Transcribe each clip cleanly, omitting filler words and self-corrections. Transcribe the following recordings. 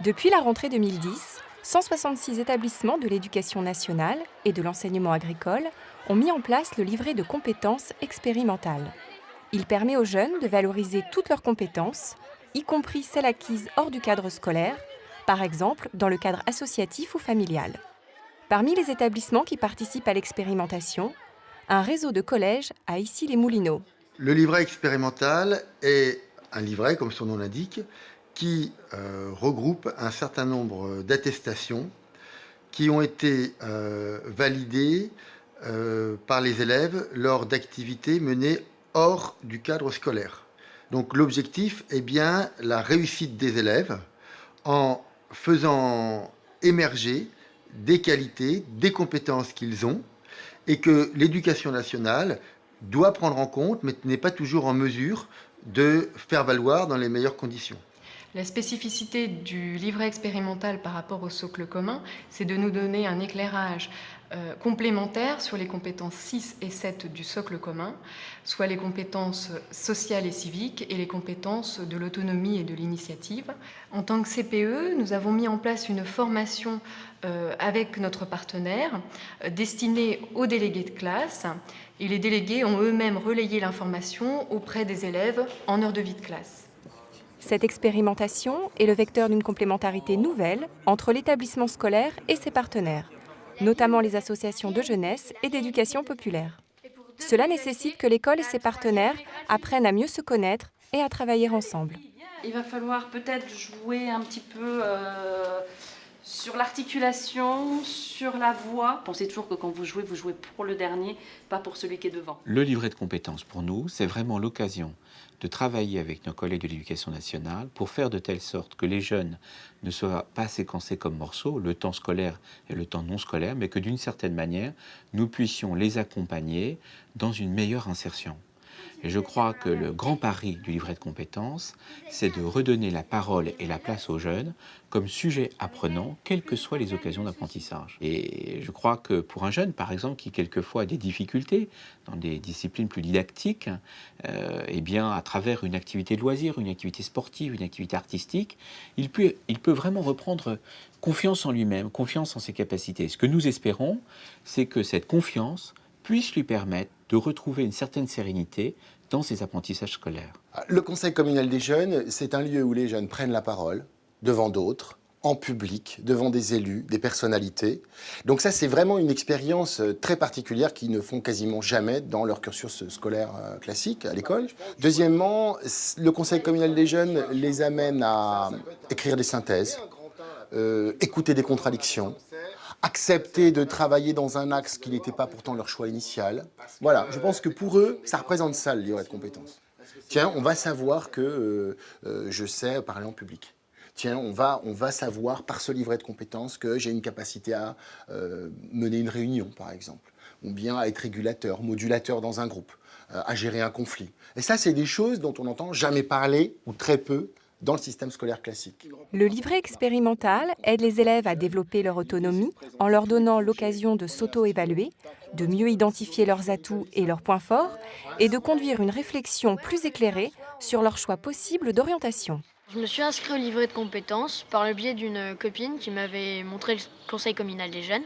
Depuis la rentrée 2010, 166 établissements de l'éducation nationale et de l'enseignement agricole ont mis en place le livret de compétences expérimentales. Il permet aux jeunes de valoriser toutes leurs compétences, y compris celles acquises hors du cadre scolaire, par exemple dans le cadre associatif ou familial. Parmi les établissements qui participent à l'expérimentation, un réseau de collèges à Issy-les-Moulineaux. Le livret expérimental est un livret, comme son nom l'indique, qui regroupe un certain nombre d'attestations qui ont été validées par les élèves lors d'activités menées hors du cadre scolaire. Donc l'objectif est bien la réussite des élèves en faisant émerger des qualités, des compétences qu'ils ont et que l'éducation nationale doit prendre en compte, mais n'est pas toujours en mesure de faire valoir dans les meilleures conditions. La spécificité du livret expérimental par rapport au socle commun, c'est de nous donner un éclairage complémentaire sur les compétences 6 et 7 du socle commun, soit les compétences sociales et civiques et les compétences de l'autonomie et de l'initiative. En tant que CPE, nous avons mis en place une formation avec notre partenaire destinée aux délégués de classe, et les délégués ont eux-mêmes relayé l'information auprès des élèves en heure de vie de classe. Cette expérimentation est le vecteur d'une complémentarité nouvelle entre l'établissement scolaire et ses partenaires, notamment les associations de jeunesse et d'éducation populaire. Cela nécessite que l'école et ses partenaires apprennent à mieux se connaître et à travailler ensemble. Il va falloir peut-être jouer un petit peu sur l'articulation, sur la voix. Pensez toujours que quand vous jouez pour le dernier, pas pour celui qui est devant. Le livret de compétences, pour nous, c'est vraiment l'occasion de travailler avec nos collègues de l'Éducation nationale pour faire de telle sorte que les jeunes ne soient pas séquencés comme morceaux, le temps scolaire et le temps non scolaire, mais que d'une certaine manière, nous puissions les accompagner dans une meilleure insertion. Et je crois que le grand pari du livret de compétences, c'est de redonner la parole et la place aux jeunes comme sujet apprenant, quelles que soient les occasions d'apprentissage. Et je crois que pour un jeune, par exemple, qui quelquefois a des difficultés dans des disciplines plus didactiques, eh bien, à travers une activité de loisir, une activité sportive, une activité artistique, il peut vraiment reprendre confiance en lui-même, confiance en ses capacités. Ce que nous espérons, c'est que cette confiance puisse lui permettre de retrouver une certaine sérénité dans ses apprentissages scolaires. Le Conseil communal des jeunes, c'est un lieu où les jeunes prennent la parole devant d'autres, en public, devant des élus, des personnalités. Donc ça, c'est vraiment une expérience très particulière qu'ils ne font quasiment jamais dans leur cursus scolaire classique à l'école. Deuxièmement, le Conseil communal des jeunes les amène à écrire des synthèses, écouter des contradictions, accepter de travailler dans un axe qui n'était pas pourtant leur choix initial. Voilà, je pense que pour eux, ça représente ça, le livret de compétences. Tiens, on va savoir que je sais parler en public. Tiens, on va savoir par ce livret de compétences que j'ai une capacité à mener une réunion, par exemple, ou bien à être régulateur, modulateur dans un groupe, à gérer un conflit. Et ça, c'est des choses dont on n'entend jamais parler, ou très peu, dans le système scolaire classique. Le livret expérimental aide les élèves à développer leur autonomie en leur donnant l'occasion de s'auto-évaluer, de mieux identifier leurs atouts et leurs points forts et de conduire une réflexion plus éclairée sur leurs choix possibles d'orientation. Je me suis inscrit au livret de compétences par le biais d'une copine qui m'avait montré le conseil communal des jeunes.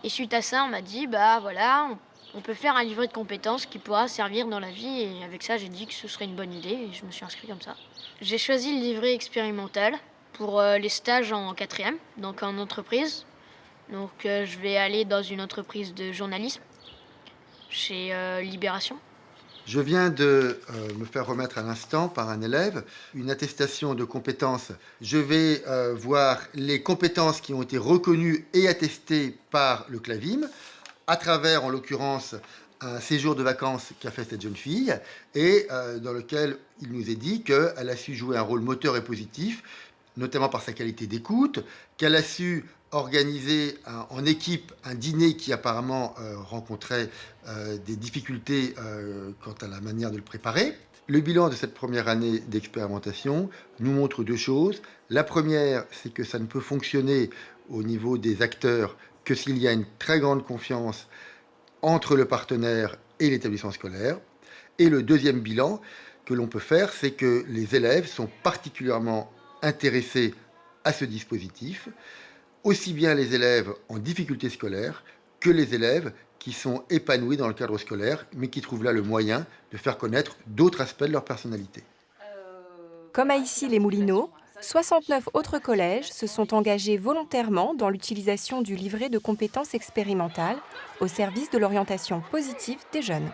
Et suite à ça, on m'a dit, bah voilà, on peut faire un livret de compétences qui pourra servir dans la vie. Et avec ça, j'ai dit que ce serait une bonne idée et je me suis inscrit comme ça. J'ai choisi le livret expérimental pour les stages en 4e, donc en entreprise. Donc je vais aller dans une entreprise de journalisme chez Libération. Je viens de me faire remettre à l'instant par un élève une attestation de compétences. Je vais voir les compétences qui ont été reconnues et attestées par le CLAVIM, à travers, en l'occurrence, un séjour de vacances qu'a fait cette jeune fille, et dans lequel il nous est dit qu'elle a su jouer un rôle moteur et positif, notamment par sa qualité d'écoute, qu'elle a su organiser en équipe un dîner qui apparemment rencontrait des difficultés quant à la manière de le préparer. Le bilan de cette première année d'expérimentation nous montre deux choses. La première, c'est que ça ne peut fonctionner au niveau des acteurs que s'il y a une très grande confiance entre le partenaire et l'établissement scolaire. Et le deuxième bilan que l'on peut faire, c'est que les élèves sont particulièrement intéressés à ce dispositif, aussi bien les élèves en difficulté scolaire que les élèves qui sont épanouis dans le cadre scolaire, mais qui trouvent là le moyen de faire connaître d'autres aspects de leur personnalité. Comme à Issy-les-Moulineaux, 69 autres collèges se sont engagés volontairement dans l'utilisation du livret de compétences expérimentales au service de l'orientation positive des jeunes.